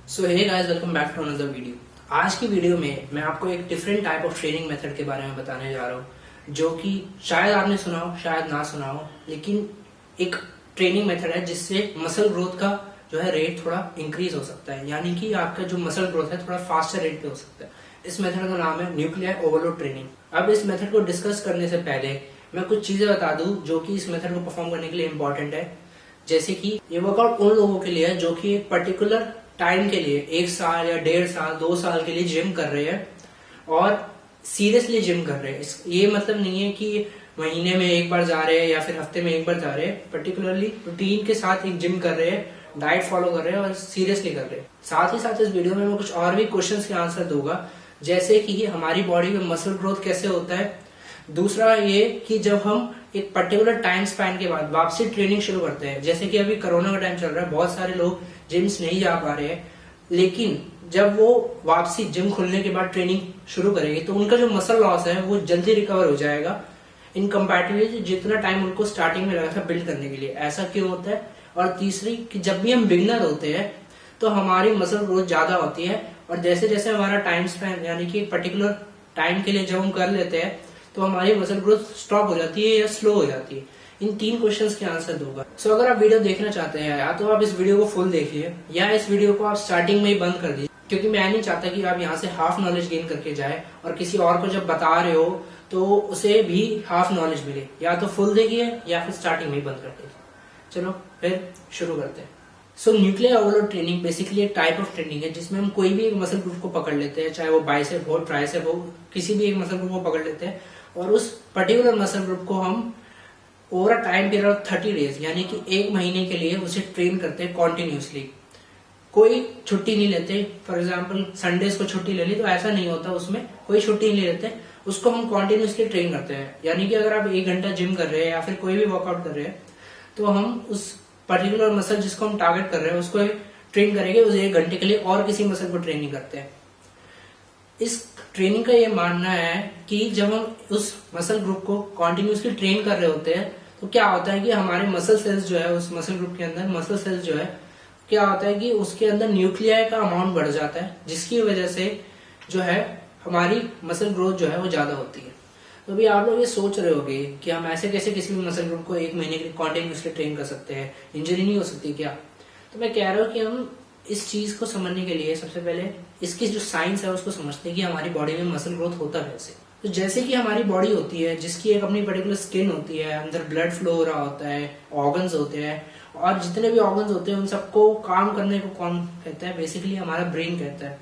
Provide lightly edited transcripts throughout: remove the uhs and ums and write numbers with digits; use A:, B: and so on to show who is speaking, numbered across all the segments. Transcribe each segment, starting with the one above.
A: So hey guys, welcome back to another video. आज की video में मैं आपको एक different type of training method के बारे में बताने जा रहा हूँ, जो कि शायद आपने सुना हो शायद ना सुना हो, लेकिन एक ट्रेनिंग मेथड है जिससे मसल ग्रोथ का जो है रेट थोड़ा इंक्रीज हो सकता है, यानी कि आपका जो मसल ग्रोथ है थोड़ा फास्टर रेट पे हो सकता है। इस मेथड का नाम है न्यूक्लियर ओवरलोड ट्रेनिंग। अब इस मेथड को डिस्कस करने से पहले मैं कुछ चीजें बता दूं जो कि इस मेथड को परफॉर्म करने के लिए इम्पोर्टेंट है। जैसे कि ये वर्कआउट उन लोगों के लिए है जो कि एक पर्टिकुलर टाइम के लिए 1 साल या 1.5 साल 2 साल के लिए जिम कर रहे हैं और सीरियसली जिम कर रहे हैं। ये मतलब नहीं है कि महीने में एक बार जा रहे हैं या फिर हफ्ते में एक बार जा रहे हैं, पर्टिकुलरली रूटीन के साथ एक जिम कर रहे हैं, डाइट फॉलो कर रहे हैं और सीरियसली कर रहे हैं। साथ ही साथ इस वीडियो में मैं कुछ और भी क्वेश्चंस के आंसर दूंगा, जैसे कि हमारी बॉडी में मसल ग्रोथ कैसे होता है। दूसरा ये कि जब हम एक पर्टिकुलर टाइम स्पैन के बाद वापसी ट्रेनिंग शुरू करते हैं, जैसे कि अभी कोरोना का टाइम चल रहा है, बहुत सारे लोग जिम्स नहीं जा पा रहे हैं, लेकिन जब वो वापसी जिम खुलने के बाद ट्रेनिंग शुरू करेंगे तो उनका जो मसल लॉस है वो जल्दी रिकवर हो जाएगा इन कंपैरेटिवली जितना टाइम उनको स्टार्टिंग में लगा था बिल्ड करने के लिए। ऐसा क्यों होता है? और तीसरी कि जब भी हम बिगनर होते हैं तो हमारी मसल ग्रोथ ज्यादा होती है, और जैसे जैसे हमारा टाइम स्पैन यानी कि एक पर्टिकुलर टाइम के लिए जब हम कर लेते हैं तो हमारी मसल ग्रोथ स्टॉप हो जाती है या स्लो हो जाती है। इन 3 क्वेश्चंस के आंसर दूंगा। सो अगर आप वीडियो देखना चाहते हैं या तो आप इस वीडियो को फुल देखिए या इस वीडियो को आप स्टार्टिंग में ही बंद कर दीजिए, क्योंकि मैं नहीं चाहता कि आप यहाँ से हाफ नॉलेज गेन करके जाए और किसी और को जब बता रहे हो तो उसे भी हाफ नॉलेज मिले। या तो फुल देखिए या फिर स्टार्टिंग में ही बंद कर दीजिए। चलो फिर शुरू करते हैं। सो न्यूक्लियर ओवरलोड ट्रेनिंग बेसिकली एक टाइप ऑफ ट्रेनिंग है जिसमें हम कोई भी एक मसल ग्रुप को पकड़ लेते हैं, चाहे वो बाइसेप हो ट्राइसेप हो, किसी भी एक मसल ग्रुप को पकड़ लेते हैं और उस पर्टिकुलर मसल ग्रुप को हम over a time period of 30 days यानी कि 1 महीने के लिए उसे ट्रेन करते हैं कॉन्टिन्यूसली। कोई छुट्टी नहीं लेते। फॉर एग्जाम्पल संडेज को छुट्टी ले ली तो ऐसा नहीं होता, उसमें कोई छुट्टी नहीं लेते, उसको हम कॉन्टिन्यूसली ट्रेन करते हैं। यानी कि अगर आप 1 घंटा जिम कर रहे हैं या फिर कोई भी वर्कआउट कर रहे हैं तो हम उस पर्टिकुलर मसल जिसको हम टारगेट कर रहे हैं उसको ट्रेन करेंगे उस 1 घंटे के लिए, और किसी मसल को ट्रेन नहीं करते हैं। इस ट्रेनिंग का ये मानना है कि जब हम उस मसल ग्रुप को कॉन्टिन्यूसली ट्रेन कर रहे होते हैं तो क्या होता है कि हमारे मसल सेल्स जो है उस मसल ग्रुप के अंदर मसल सेल्स जो है क्या होता है कि उसके अंदर न्यूक्लियाई का अमाउंट बढ़ जाता है, जिसकी वजह से जो है हमारी मसल ग्रोथ जो है वो ज्यादा होती है। तो अभी आप लोग ये सोच रहे होंगे कि हम ऐसे कैसे किसी भी मसल ग्रुप को 1 महीने के लिए कॉन्टिन्यूसली ट्रेन कर सकते हैं, इंजरी नहीं हो सकती क्या? तो मैं कह रहा हूँ कि हम इस चीज को समझने के लिए सबसे पहले इसकी जो साइंस है उसको समझते हैं कि हमारी बॉडी में मसल ग्रोथ होता कैसे। तो जैसे कि हमारी बॉडी होती है जिसकी एक अपनी पर्टिकुलर स्किन होती है, अंदर ब्लड फ्लो हो रहा होता है, ऑर्गन्स होते हैं, और जितने भी ऑर्गन्स होते हैं उन सबको काम करने को कौन कहता है? बेसिकली हमारा ब्रेन कहता है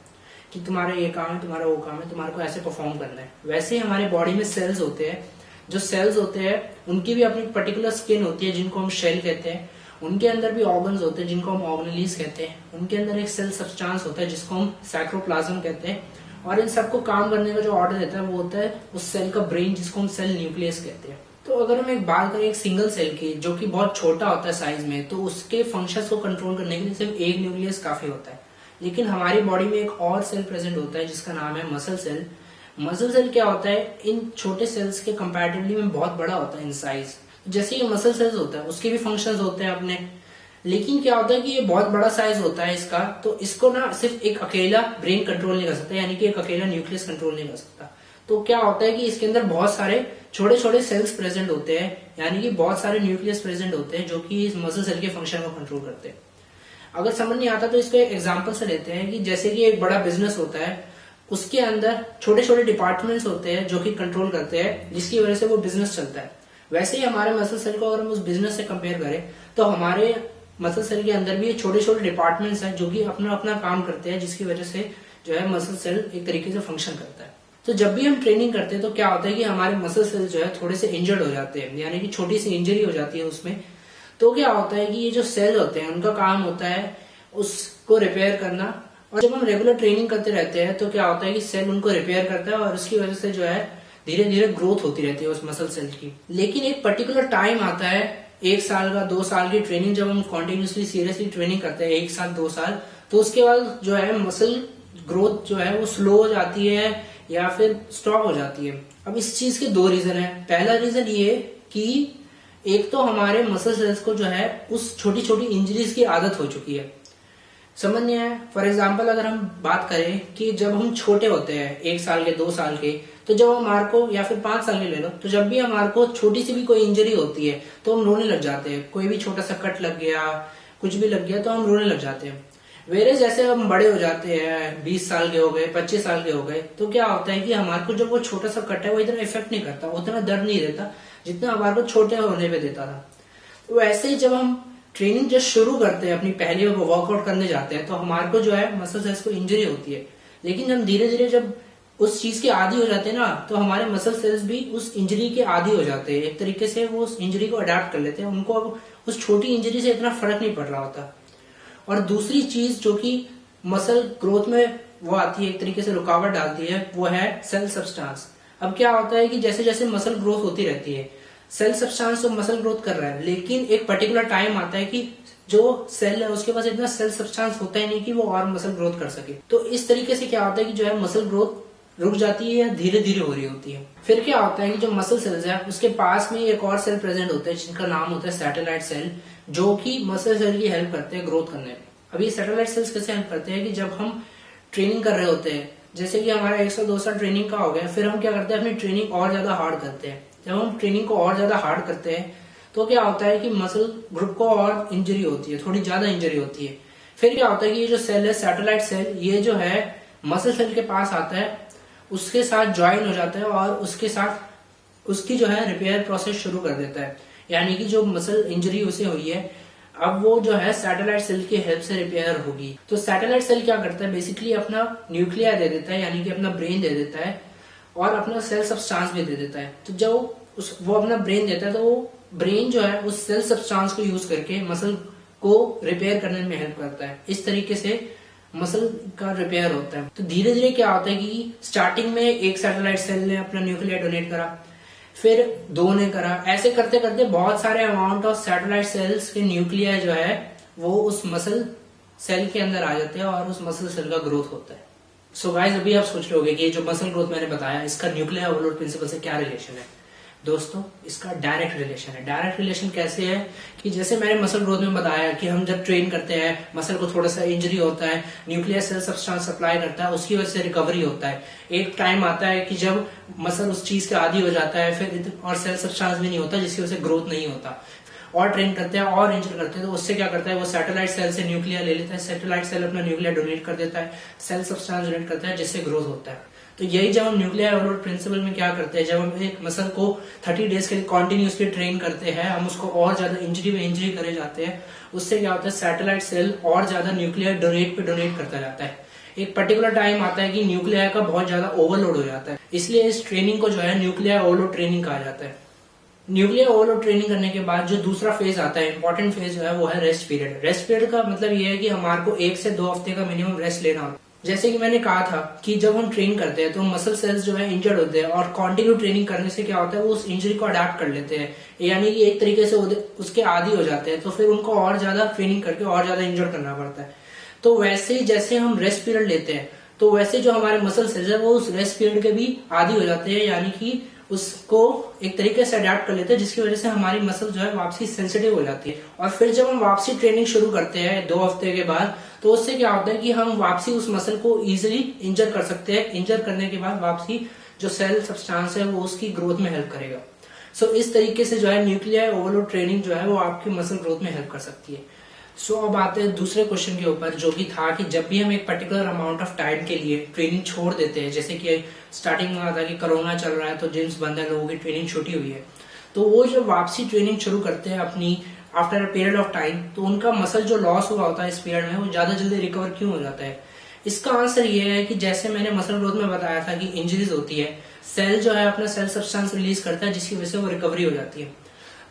A: कि तुम्हारा ये काम है, तुम्हारा वो काम है, तुम्हारे को ऐसे परफॉर्म करना है। वैसे ही हमारे बॉडी में सेल्स होते हैं, जो सेल्स होते हैं उनकी भी अपनी पर्टिकुलर स्किन होती है जिनको हम शेल कहते हैं, उनके अंदर भी ऑर्गन्स होते हैं जिनको हम ऑर्गेनेलीज कहते हैं, उनके अंदर एक सेल सब्सटेंस होता है जिसको हम साइटोप्लाज्म कहते हैं, और इन सबको काम करने का जो ऑर्डर देता है वो होता है उस सेल का ब्रेन जिसको हम सेल न्यूक्लियस कहते हैं। तो अगर हम एक बात करें एक सिंगल सेल की जो कि बहुत छोटा होता है साइज में, तो उसके फंक्शंस को कंट्रोल करने के लिए सिर्फ एक न्यूक्लियस काफी होता है। लेकिन हमारी बॉडी में एक और सेल प्रेजेंट होता है जिसका नाम है मसल सेल। मसल सेल क्या होता है? इन छोटे सेल्स के कंपैरेटिवली में बहुत बड़ा होता है इन साइज। जैसे ये मसल सेल्स होता है उसके भी फंक्शंस होते हैं अपने, लेकिन क्या होता है कि ये बहुत बड़ा साइज होता है इसका, तो इसको ना सिर्फ एक अकेला ब्रेन कंट्रोल नहीं कर सकता, यानी कि एक अकेला न्यूक्लियस कंट्रोल नहीं कर सकता। तो क्या होता है कि इसके अंदर बहुत सारे छोटे छोटे सेल्स प्रेजेंट होते हैं, यानी कि बहुत सारे न्यूक्लियस प्रेजेंट होते हैं जो कि इस मसल सेल के फंक्शन को कंट्रोल करते हैं। अगर समझ नहीं आता तो इसको एक एग्जाम्पल से लेते हैं कि जैसे कि एक बड़ा बिजनेस होता है, उसके अंदर छोटे छोटे डिपार्टमेंट्स होते हैं जो कि कंट्रोल करते हैं, जिसकी वजह से वो बिजनेस चलता है। वैसे ही हमारे मसल सेल को अगर हम उस बिजनेस से कंपेयर करें तो हमारे मसल सेल के अंदर भी छोटे छोटे डिपार्टमेंट्स हैं जो कि अपना अपना काम करते हैं, जिसकी वजह से जो है मसल सेल एक तरीके से फंक्शन करता है। तो जब भी हम ट्रेनिंग करते हैं तो क्या होता है कि हमारे मसल सेल जो है थोड़े से इंजर्ड हो जाते हैं, यानी कि छोटी सी इंजरी हो जाती है उसमें। तो क्या होता है कि ये जो सेल होते हैं उनका काम होता है उसको रिपेयर करना, और जब हम रेगुलर ट्रेनिंग करते रहते हैं तो क्या होता है कि सेल उनको रिपेयर करता है और उसकी वजह से जो है धीरे धीरे ग्रोथ होती रहती है उस मसल सेल की। लेकिन एक पर्टिकुलर टाइम आता है 1 साल का 2 साल की ट्रेनिंग, जब हम कॉन्टिन्यूसली सीरियसली ट्रेनिंग करते हैं 1 साल 2 साल, तो उसके बाद जो है मसल ग्रोथ जो है वो स्लो हो जाती है या फिर स्टॉप हो जाती है। अब इस चीज के 2 रीजन है। पहला रीजन ये कि एक तो हमारे मसल सेल्स को जो है उस छोटी छोटी इंजरीज की आदत हो चुकी है, समझ नहीं आया? फॉर एग्जाम्पल अगर हम बात करें कि जब हम छोटे होते हैं 1 साल के 2 साल के, तो जब हमारे को, या फिर 5 साल के ले लो, तो जब भी हमारे को छोटी सी भी कोई इंजरी होती है तो हम रोने लग जाते हैं। कोई भी छोटा सा कट लग गया, कुछ भी लग गया तो हम रोने लग जाते हैं। वेरे जैसे हम बड़े हो जाते हैं, 20 साल के हो गए, 25 साल के हो गए, तो क्या होता है कि हमारे को जब वो छोटा सा कट है वो इतना इफेक्ट नहीं करता, उतना दर्द नहीं देता जितना हमारे को छोटे होने पे देता था। तो वैसे ही जब हम ट्रेनिंग जब शुरू करते हैं, अपनी पहली वर्कआउट करने जाते हैं, तो हमारे को जो है मसल सेल्स को इंजरी होती है। लेकिन हम धीरे धीरे जब उस चीज के आदी हो जाते हैं ना, तो हमारे मसल सेल्स भी उस इंजरी के आदी हो जाते हैं। एक तरीके से वो उस इंजरी को अडेप्ट कर लेते हैं, उनको अब उस छोटी इंजरी से इतना फर्क नहीं पड़ रहा होता। और दूसरी चीज जो कि मसल ग्रोथ में वो आती है, एक तरीके से रुकावट डालती है, वो है सेल सब्सटेंस। अब क्या होता है कि जैसे जैसे मसल ग्रोथ होती रहती है, सेल सब्सटेंस तो मसल ग्रोथ कर रहा है, लेकिन एक पर्टिकुलर टाइम आता है कि जो सेल है उसके पास इतना सेल सब्सटेंस होता ही नहीं कि वो और मसल ग्रोथ कर सके। तो इस तरीके से क्या होता है कि जो है मसल ग्रोथ रुक जाती है या धीरे धीरे हो रही होती है। फिर क्या होता है कि जो मसल सेल्स है उसके पास में एक और सेल प्रेजेंट होते हैं जिनका नाम होता है सैटेलाइट सेल, जो कि मसल सेल की हेल्प करते हैं ग्रोथ करने में। अब ये सैटेलाइट सेल्स कैसे हेल्प करते हैं कि जब हम ट्रेनिंग कर रहे होते हैं, जैसे कि हमारा 1 साल 2 साल ट्रेनिंग का हो गया, फिर हम क्या करते हैं, अपनी ट्रेनिंग और ज्यादा हार्ड करते हैं। जब हम ट्रेनिंग को और ज्यादा हार्ड करते हैं तो क्या होता है कि मसल ग्रुप को और इंजरी होती है, थोड़ी ज्यादा इंजरी होती है। फिर क्या होता है कि ये जो सेल है सैटेलाइट सेल, ये जो है मसल सेल के पास आता है, उसके साथ ज्वाइन हो जाता है और उसके साथ उसकी जो है रिपेयर प्रोसेस शुरू कर देता है। यानी कि जो मसल इंजरी उसे हुई है, अब वो जो है सैटेलाइट सेल की हेल्प से रिपेयर होगी। तो सैटेलाइट सेल क्या करता है, बेसिकली अपना न्यूक्लिया दे देता है, यानी कि अपना ब्रेन दे देता है, और अपना सेल सब्सटेंस भी दे देता है। तो जब वो अपना ब्रेन देता है, तो वो ब्रेन जो है उस सेल सब्सटेंस को यूज करके मसल को रिपेयर करने में हेल्प करता है। इस तरीके से मसल का रिपेयर होता है। तो धीरे धीरे क्या होता है कि स्टार्टिंग में एक सैटेलाइट सेल ने अपना न्यूक्लिया डोनेट करा, फिर 2 ने करा, ऐसे करते करते बहुत सारे अमाउंट ऑफ सैटेलाइट सेल्स के न्यूक्लिया जो है वो उस मसल सेल के अंदर आ जाते हैं और उस मसल सेल का ग्रोथ होता है। सो गाइस, अभी आप सोच रहे होंगे कि ये जो मसल ग्रोथ मैंने बताया, इसका न्यूक्लियर ओवरलोड प्रिंसिपल से क्या रिलेशन है। दोस्तों, इसका डायरेक्ट रिलेशन है। डायरेक्ट रिलेशन कैसे है कि जैसे मैंने मसल ग्रोथ में बताया कि हम जब ट्रेन करते हैं, मसल को थोड़ा सा इंजरी होता है, न्यूक्लियर सेल सब्सटेंस सप्लाई करता है, उसकी वजह से रिकवरी होता है। एक टाइम आता है कि जब मसल उस चीज के आदी हो जाता है, फिर और सेल सब्सटेंस भी नहीं होता, जिसकी वजह से ग्रोथ नहीं होता, और ट्रेन करते हैं और इंजर करते हैं। तो उससे क्या करता है, वो सैटेलाइट सेल से न्यूक्लियर ले लेता है, सैटेलाइट सेल अपना न्यूक्लियर डोनेट कर देता है, सेल सब्सटेंस डोनेट करता है, जिससे ग्रोथ होता है। तो यही जब हम न्यूक्लियर ओवरलोड प्रिंसिपल में क्या करते हैं, जब हम एक मसल को 30 डेज के लिए कॉन्टिन्यूसली ट्रेन करते हैं, हम उसको और ज्यादा इंजरी में इंजरी करे जाते हैं, उससे क्या होता है, सैटेलाइट सेल और ज्यादा न्यूक्लियर डोनेट पे डोनेट करता जाता है। एक पर्टिकुलर टाइम आता है कि न्यूक्लियर का बहुत ज्यादा ओवरलोड हो जाता है, इसलिए इस ट्रेनिंग को जो है न्यूक्लियर ओवरलोड ट्रेनिंग कहा जाता है। न्यूक्लियर ओवरलोड ट्रेनिंग करने के बाद जो दूसरा फेज आता है, इंपॉर्टेंट फेज जो है, वो है रेस्ट पीरियड। रेस्ट पीरियड का मतलब ये है कि हमारे को 1 से 2 हफ्ते का मिनिमम रेस्ट लेना होता है। जैसे कि मैंने कहा था कि जब हम ट्रेन करते हैं तो मसल सेल्स जो है इंजर्ड होते हैं, और कंटिन्यू ट्रेनिंग करने से क्या होता है, वो उस इंजरी को अडेप्ट कर लेते हैं, यानी कि एक तरीके से उसके आदी हो जाते हैं। तो फिर उनको और ज्यादा ट्रेनिंग करके और ज्यादा इंजर्ड करना पड़ता है। तो वैसे ही जैसे हम रेस्ट पीरियड लेते हैं, तो वैसे जो हमारे मसल सेल्स है वो उस रेस्ट पीरियड के भी आदी हो जाते हैं, यानी कि उसको एक तरीके से अडेप्ट कर लेते हैं, जिसकी वजह से हमारी मसल जो है वापसी सेंसिटिव हो जाती है। और फिर जब हम वापसी ट्रेनिंग शुरू करते हैं 2 हफ्ते के बाद, तो उससे क्या होता है कि हम वापसी उस मसल को इजीली इंजर कर सकते हैं। इंजर करने के बाद वापसी जो सेल सब्सटेंस है वो उसकी ग्रोथ में हेल्प करेगा। सो इस तरीके से जो है न्यूक्लियर ओवरलोड ट्रेनिंग जो है वो आपकी मसल ग्रोथ में हेल्प कर सकती है। सो अब आते हैं दूसरे क्वेश्चन के ऊपर, जो कि था कि जब भी हम एक पर्टिकुलर अमाउंट ऑफ टाइम के लिए ट्रेनिंग छोड़ देते हैं, जैसे कि स्टार्टिंग में आता कि कोरोना चल रहा है तो जिम्स बंद है, लोगों की ट्रेनिंग छूटी हुई है, तो वो जब वापसी ट्रेनिंग शुरू करते हैं अपनी after a period of time, तो उनका मसल जो लॉस हुआ होता है इस पीरियड में, वो ज्यादा जल्दी रिकवर क्यों हो जाता है। इसका आंसर ये है कि जैसे मैंने मसल ग्रोथ में बताया था कि इंजरीज होती है, सेल जो है अपना सेल सब्सटेंस रिलीज करता है, जिसकी वजह से वो रिकवरी हो जाती है।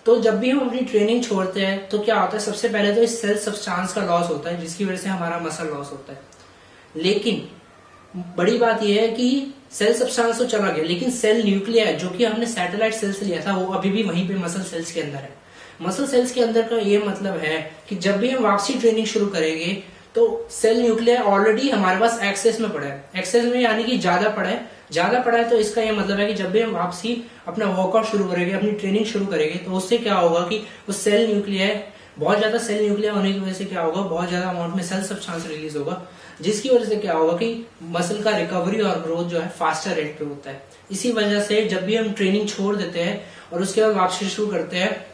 A: तो जब भी हम अपनी ट्रेनिंग छोड़ते हैं तो क्या होता है, सबसे पहले तो इस सेल सब्सटेंस का लॉस होता है, जिसकी वजह से हमारा मसल लॉस होता है। लेकिन बड़ी बात यह है कि सेल सब्सटेंस तो चला गया, लेकिन सेल न्यूक्लियर जो कि हमने सैटेलाइट सेल से लिया था, वो अभी भी वहीं पे मसल सेल्स के अंदर है। मसल सेल्स के अंदर का ये मतलब है कि जब भी हम वापसी ट्रेनिंग शुरू करेंगे तो सेल न्यूक्लियर ऑलरेडी हमारे पास एक्सेस में पड़ा है। एक्सेस में यानी कि ज्यादा पड़ा है। ज्यादा पड़ा है तो इसका ये मतलब है कि जब भी हम वापसी अपना वर्कआउट शुरू करेंगे, अपनी ट्रेनिंग शुरू करेंगे, तो उससे क्या होगा कि वो सेल न्यूक्लियर बहुत ज्यादा सेल न्यूक्लिया होने की वजह से क्या होगा, बहुत ज्यादा अमाउंट में सेल सब्सटेंस रिलीज होगा, जिसकी वजह से क्या होगा कि मसल का रिकवरी और ग्रोथ जो है फास्टर रेट पे होता है। इसी वजह से जब भी हम ट्रेनिंग छोड़ देते हैं और उसके बाद वापसी शुरू करते हैं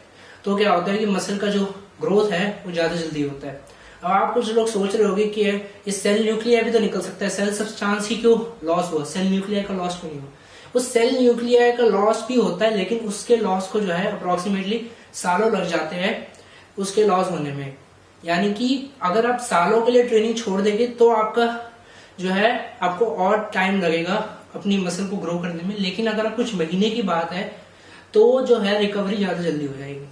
A: तो क्या होता है कि मसल का जो ग्रोथ है वो ज्यादा जल्दी होता है। अब आप कुछ लोग सोच रहे होंगे कि ये सेल न्यूक्लिया भी तो निकल सकता है, सेल सब्सटेंस ही क्यों लॉस हुआ, सेल न्यूक्लिया का लॉस क्यों नहीं हुआ? उस सेल न्यूक्लिया का लॉस भी होता है, लेकिन उसके लॉस को जो है अप्रोक्सीमेटली सालों लग जाते हैं उसके लॉस होने में। यानी कि अगर आप सालों के लिए ट्रेनिंग छोड़ देंगे तो आपका जो है आपको और टाइम लगेगा अपनी मसल को ग्रो करने में, लेकिन अगर आप कुछ महीने की बात है तो जो है रिकवरी ज्यादा जल्दी हो जाएगी।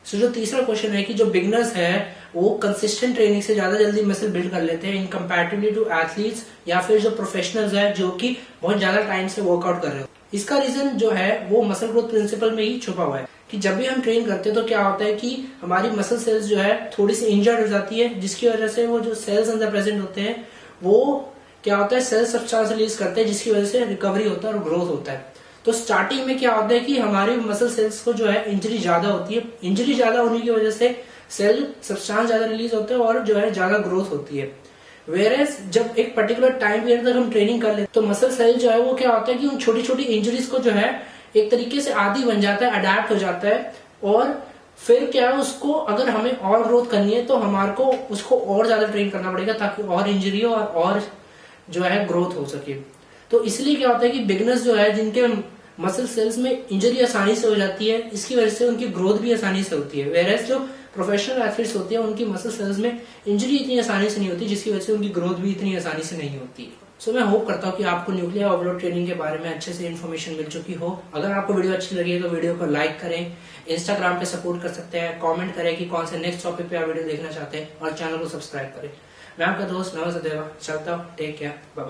A: सो जो तीसरा क्वेश्चन है कि जो बिगनर्स है वो कंसिस्टेंट ट्रेनिंग से ज्यादा जल्दी मसल बिल्ड कर लेते हैं इन कंपैरेटिवली टू एथलीट्स या फिर जो प्रोफेशनल्स है जो कि बहुत ज्यादा टाइम से वर्कआउट कर रहे हो। इसका रीजन जो है वो मसल ग्रोथ प्रिंसिपल में ही छुपा हुआ है कि जब भी हम ट्रेन करते हैं तो क्या होता है कि हमारी मसल सेल्स जो है थोड़ी सी इंजर्ड हो जाती है, जिसकी वजह से वो जो सेल्स अंदर प्रेजेंट होते हैं वो क्या होता है सेल सब्सटेंस रिलीज करते हैं, जिसकी वजह से रिकवरी होता है और ग्रोथ होता है। तो स्टार्टिंग में क्या होता है कि हमारी मसल सेल्स को जो है इंजरी ज्यादा होती है, इंजरी ज्यादा होने की वजह से सेल सब्सटेंस ज्यादा रिलीज होते हैं और जो है ज्यादा ग्रोथ होती है। वेरेस जब एक पर्टिकुलर टाइम पीरियड तक हम ट्रेनिंग कर लेते तो मसल सेल जो है वो क्या होता है कि उन छोटी छोटी इंजरीज को जो है एक तरीके से आदी बन जाता है, अडेप्ट हो जाता है, और फिर क्या है उसको अगर हमें और ग्रोथ करनी है तो हमारे को उसको और ज्यादा ट्रेन करना पड़ेगा ताकि और इंजरी हो और जो है ग्रोथ हो सके। तो इसलिए क्या होता है कि बिगनर्स जो है जिनके मसल सेल्स में इंजरी आसानी से हो जाती है, इसकी वजह से उनकी ग्रोथ भी आसानी से होती है। वेरेस जो प्रोफेशनल एथलीट्स होती है उनकी मसल सेल्स में इंजरी इतनी आसानी से नहीं होती, जिसकी वजह से उनकी ग्रोथ भी इतनी आसानी से नहीं होती। सो मैं होप करता हूँ कि आपको न्यूक्लियर ओवरलोड ट्रेनिंग के बारे में अच्छे से इन्फॉर्मेशन मिल चुकी हो। अगर आपको वीडियो अच्छी लगी है तो वीडियो को लाइक करें, इंस्टाग्राम पे सपोर्ट कर सकते हैं, कमेंट करें कि कौन से नेक्स्ट टॉपिक पे आप वीडियो देखना चाहते हैं, और चैनल को सब्सक्राइब करें। मैं आपका दोस्त नवाज अदेवा चलता हूँ। Take care, bye.